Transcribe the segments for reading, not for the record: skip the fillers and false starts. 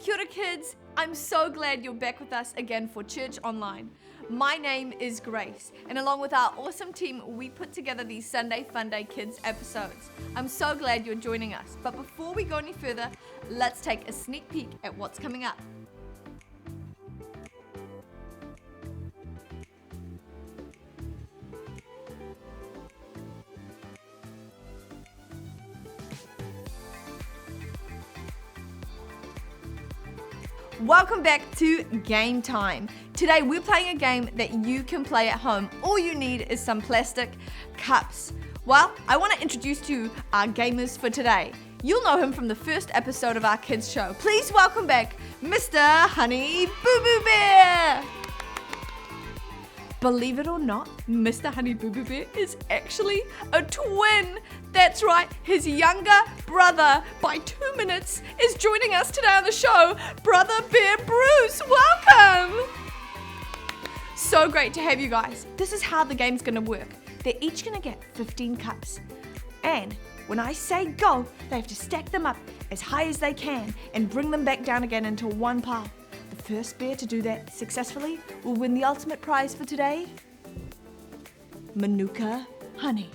Kia ora kids, I'm so glad you're back with us again for Church Online. My name is Grace, and along with our awesome team, we put together these Sunday Fun Day Kids episodes. I'm so glad you're joining us, but before we go any further, let's take a sneak peek at what's coming up. Welcome back to Game Time. Today we're playing a game that you can play at home. All you need is some plastic cups. Well, I want to introduce to you our gamers for today. You'll know him from the first episode of our kids show. Please welcome back Mr. Honey Boo Boo Bear. Believe it or not, Mr. Honey Boo Boo Bear is actually a twin. That's right, his younger brother by 2 minutes is joining us today on the show. Brother Bear Bruce, welcome! So great to have you guys. This is how the game's gonna work. They're each gonna get 15 cups. And when I say go, they have to stack them up as high as they can and bring them back down again into one pile. The first bear to do that successfully will win the ultimate prize for today, Manuka honey.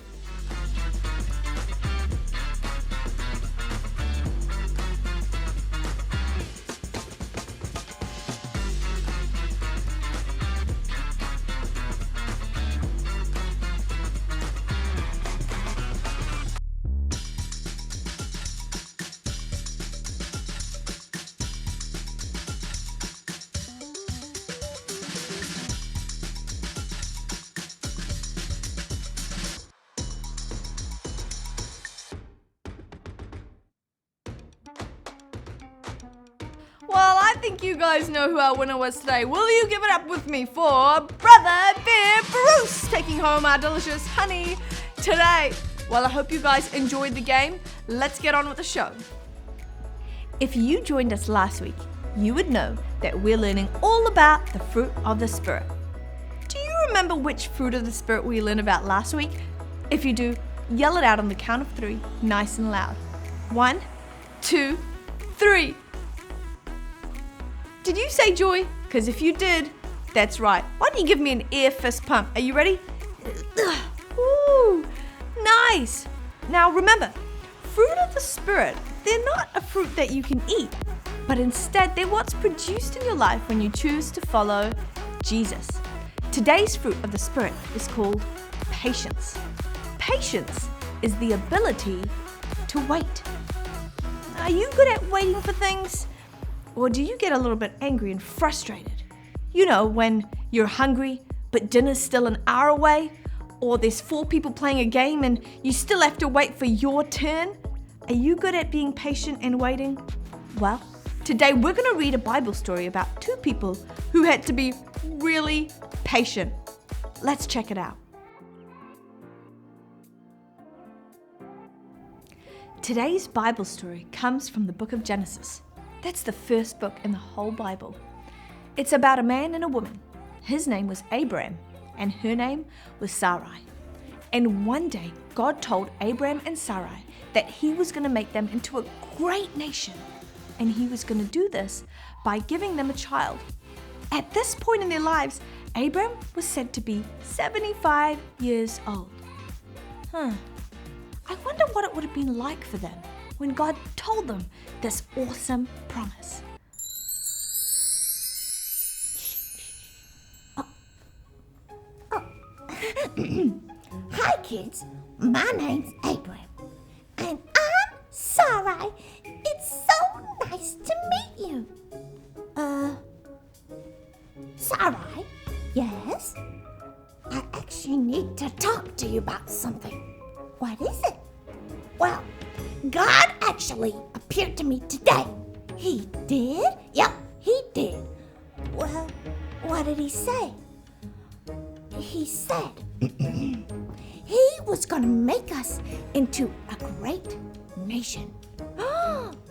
Well, I think you guys know who our winner was today. Will you give it up with me for Brother Bear Bruce taking home our delicious honey today? Well, I hope you guys enjoyed the game. Let's get on with the show. If you joined us last week, you would know that we're learning all about the fruit of the Spirit. Do you remember which fruit of the Spirit we learned about last week? If you do, yell it out on the count of 3, nice and loud. 1, 2, 3. Did you say joy? Because if you did, that's right. Why don't you give me an air fist pump? Are you ready? Ooh, nice. Now remember, fruit of the Spirit, they're not a fruit that you can eat, but instead they're what's produced in your life when you choose to follow Jesus. Today's fruit of the Spirit is called patience. Patience is the ability to wait. Are you good at waiting for things? Or do you get a little bit angry and frustrated? You know, when you're hungry, but dinner's still an hour away, or there's 4 people playing a game and you still have to wait for your turn? Are you good at being patient and waiting? Well, today we're going to read a Bible story about 2 people who had to be really patient. Let's check it out. Today's Bible story comes from the book of Genesis. That's the first book in the whole Bible. It's about a man and a woman. His name was Abraham, and her name was Sarai. And one day, God told Abraham and Sarai that he was going to make them into a great nation. And he was going to do this by giving them a child. At this point in their lives, Abraham was said to be 75 years old. I wonder what it would have been like for them when God told them this awesome promise. Hi kids, my name's Abraham, and I'm Sarai. It's so nice to meet you. Sarai? Yes? I actually need to talk to you about something. What is it? Well, God actually appeared to me today. He did? Yep, he did. Well, what did he say? He said he was gonna make us into a great nation.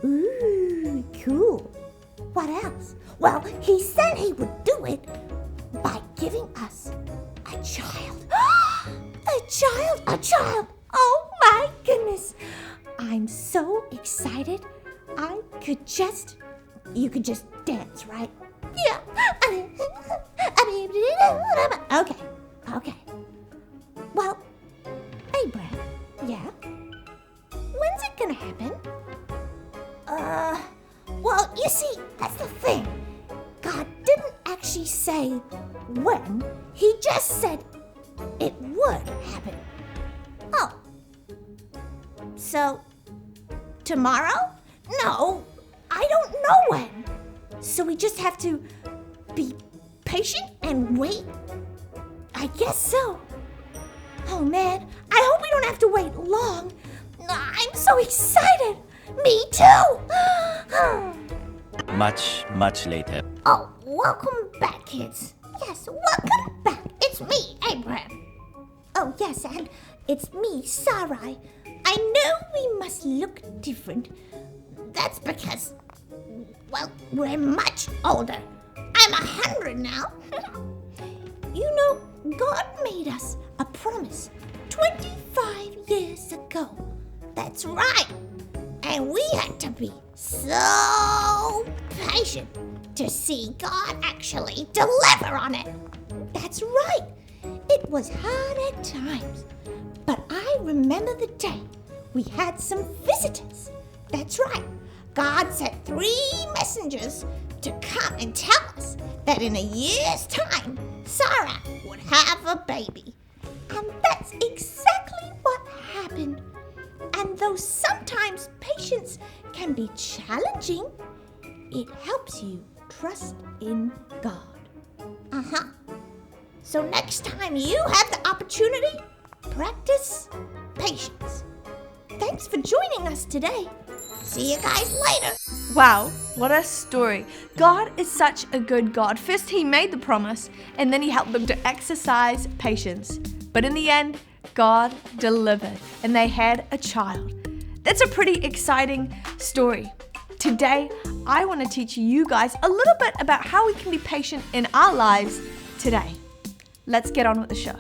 Ooh, cool. What else? Well, he said he would do it by giving us a child. A child. Oh my goodness. I'm so excited I could just you could just dance, right? Yeah. Okay. Well, Abraham, yeah? When's it gonna happen? Well, you see, that's the thing. God didn't actually say when, he just said it would happen. Oh. So, tomorrow? No, I don't know when. So we just have to be patient and wait? I guess so. Oh man, I hope we don't have to wait long. I'm so excited. Me too. Much later. Oh, welcome back, kids. Yes, welcome back. It's me, Abraham. Oh, yes, and it's me, Sarai. I know we must look different. That's because, well, we're much older. I'm 100 now. You know, God made us a promise 25 years ago. That's right. And we had to be so patient to see God actually deliver on it. That's right. It was hard at times. But I remember the day we had some visitors. That's right. God sent 3 messengers to come and tell us that in a year's time, Sarah would have a baby. And that's exactly what happened. And though sometimes patience can be challenging, it helps you trust in God. Uh-huh. So next time you have the opportunity, practice patience. Thanks for joining us today. See you guys later. Wow, what a story. God is such a good God. First, he made the promise, and then he helped them to exercise patience. But in the end, God delivered, and they had a child. That's a pretty exciting story. Today, I want to teach you guys a little bit about how we can be patient in our lives today. Let's get on with the show.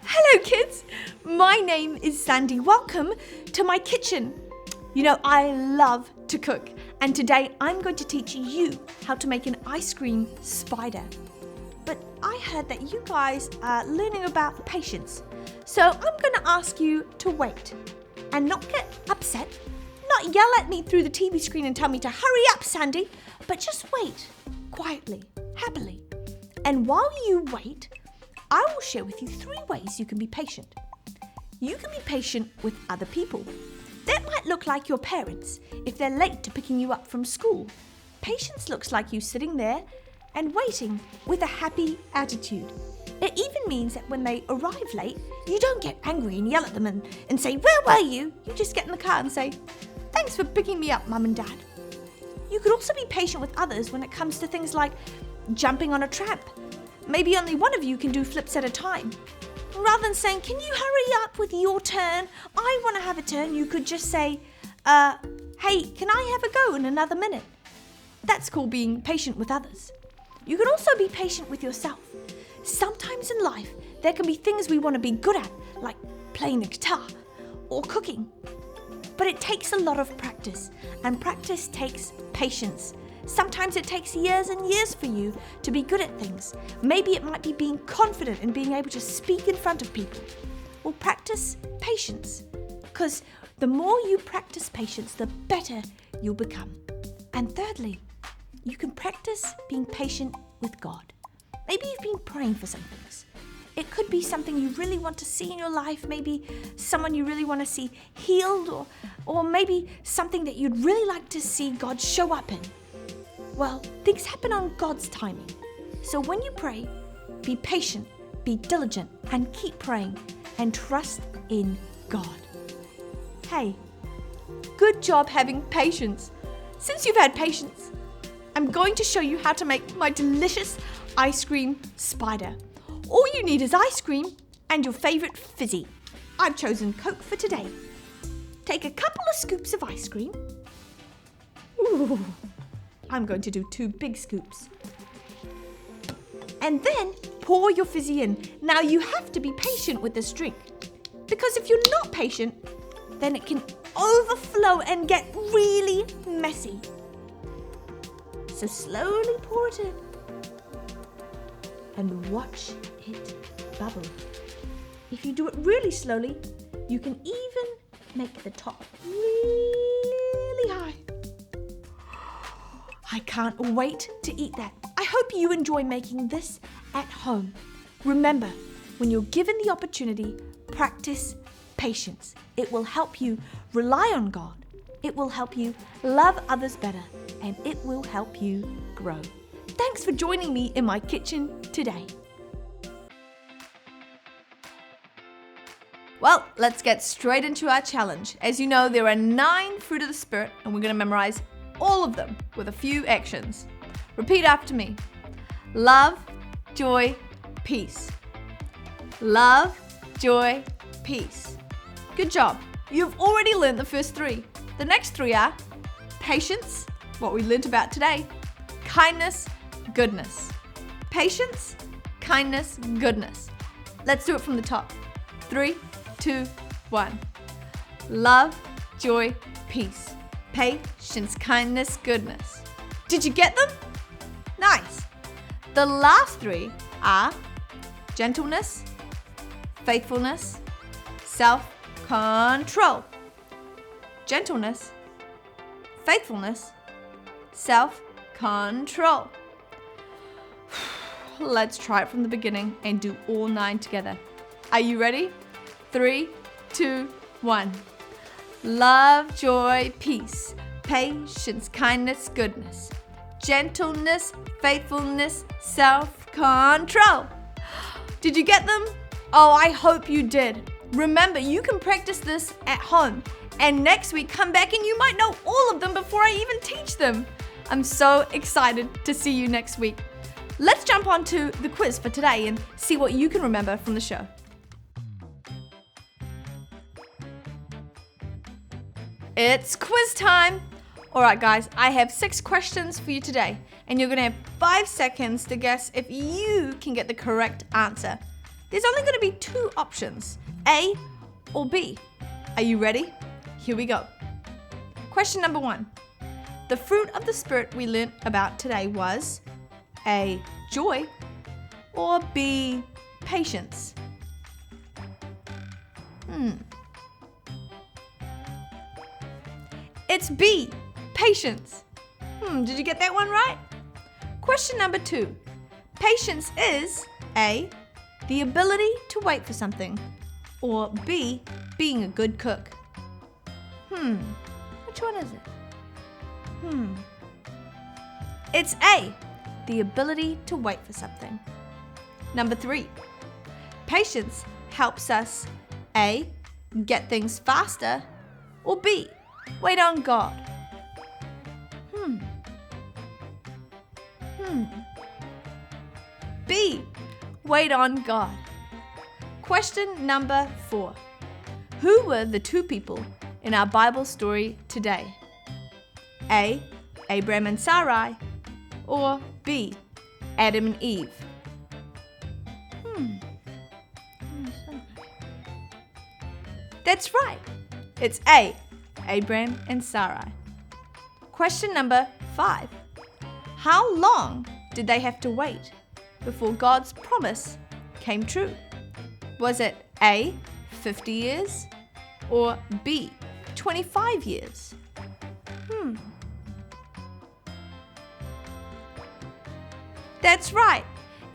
Hello, kids. My name is Sandy. Welcome to my kitchen. You know, I love to cook, and today I'm going to teach you how to make an ice cream spider. But I heard that you guys are learning about patience. So I'm going to ask you to wait and not get upset, not yell at me through the TV screen and tell me to hurry up, Sandy, but just wait quietly, happily. And while you wait, I will share with you 3 ways you can be patient. You can be patient with other people. That might look like your parents if they're late to picking you up from school. Patience looks like you sitting there and waiting with a happy attitude. It even means that when they arrive late, you don't get angry and yell at them and say, "Where were you?" You just get in the car and say, "Thanks for picking me up, Mum and Dad." You could also be patient with others when it comes to things like jumping on a tramp. Maybe only one of you can do flips at a time. Rather than saying, "Can you hurry up with your turn? I want to have a turn," you could just say, "Hey, can I have a go in another minute?" That's called being patient with others. You can also be patient with yourself. Sometimes in life, there can be things we want to be good at, like playing the guitar or cooking. But it takes a lot of practice, and practice takes patience. Sometimes it takes years and years for you to be good at things. Maybe it might be being confident and being able to speak in front of people. Well, practice patience, because the more you practice patience, the better you'll become. And thirdly, you can practice being patient with God. Maybe you've been praying for some things. It could be something you really want to see in your life, maybe someone you really want to see healed, or maybe something that you'd really like to see God show up in. Well, things happen on God's timing. So when you pray, be patient, be diligent, and keep praying, and trust in God. Hey, good job having patience. Since you've had patience, I'm going to show you how to make my delicious ice cream spider. All you need is ice cream and your favorite fizzy. I've chosen Coke for today. Take a couple of scoops of ice cream. Ooh, I'm going to do 2 big scoops. And then pour your fizzy in. Now you have to be patient with this drink, because if you're not patient, then it can overflow and get really messy. So slowly pour it in and watch it bubble. If you do it really slowly, you can even make the top really high. I can't wait to eat that. I hope you enjoy making this at home. Remember, when you're given the opportunity, practice patience. It will help you rely on God. It will help you love others better, and it will help you grow. Thanks for joining me in my kitchen today. Well, let's get straight into our challenge. As you know, there are 9 fruit of the Spirit, and we're going to memorize all of them with a few actions. Repeat after me. Love, joy, peace. Love, joy, peace. Good job. You've already learned the first 3. The next 3 are patience, what we learned about today, kindness, goodness. Patience, kindness, goodness. Let's do it from the top. 3, 2, 1. Love, joy, peace. Patience, kindness, goodness. Did you get them? Nice. The last 3 are gentleness, faithfulness, self-control. Gentleness, faithfulness, self-control. Let's try it from the beginning and do all 9 together. Are you ready? 3, 2, 1. Love, joy, peace, patience, kindness, goodness, gentleness, faithfulness, self-control. Did you get them? Oh, I hope you did. Remember, you can practice this at home. And next week, come back and you might know all of them before I even teach them. I'm so excited to see you next week. Let's jump on to the quiz for today and see what you can remember from the show. It's quiz time. All right, guys, I have 6 questions for you today, and you're going to have 5 seconds to guess if you can get the correct answer. There's only going to be 2 options, A or B. Are you ready? Here we go. Question number 1. The fruit of the Spirit we learnt about today was A, joy, or B, patience? It's B, patience. Did you get that one right? Question number 2. Patience is A, the ability to wait for something, or B, being a good cook. Which one is it? It's A, the ability to wait for something. Number 3. Patience helps us A, get things faster, or B, wait on God. B, wait on God. Question number 4. Who were the 2 people in our Bible story today? A, Abraham and Sarai, or B, Adam and Eve? That's right. It's A, Abraham and Sarai. Question number 5. How long did they have to wait before God's promise came true? Was it A, 50 years, or B, 25 years? That's right.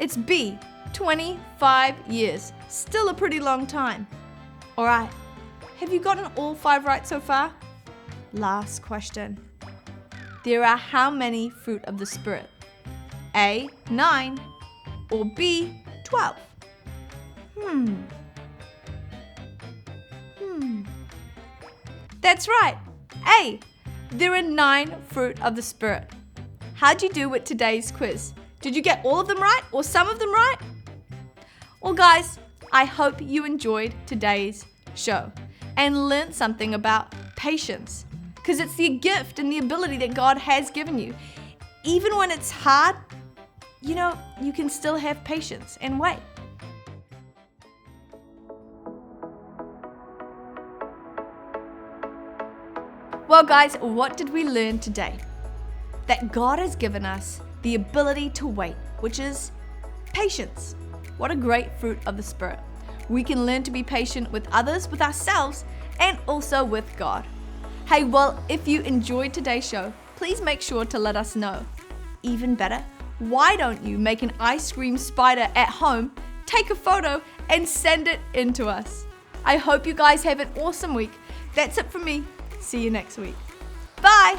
It's B, 25 years. Still a pretty long time. All right. Have you gotten all 5 right so far? Last question. There are how many fruit of the Spirit? A, 9, or B, 12? That's right. A, there are 9 fruit of the Spirit. How'd you do with today's quiz? Did you get all of them right or some of them right? Well, guys, I hope you enjoyed today's show and learned something about patience, because it's the gift and the ability that God has given you. Even when it's hard, you can still have patience and wait. Well, guys, what did we learn today? That God has given us the ability to wait, which is patience. What a great fruit of the Spirit. We can learn to be patient with others, with ourselves, and also with God. Hey, well, if you enjoyed today's show, please make sure to let us know. Even better, why don't you make an ice cream spider at home, take a photo, and send it in to us? I hope you guys have an awesome week. That's it from me. See you next week. Bye!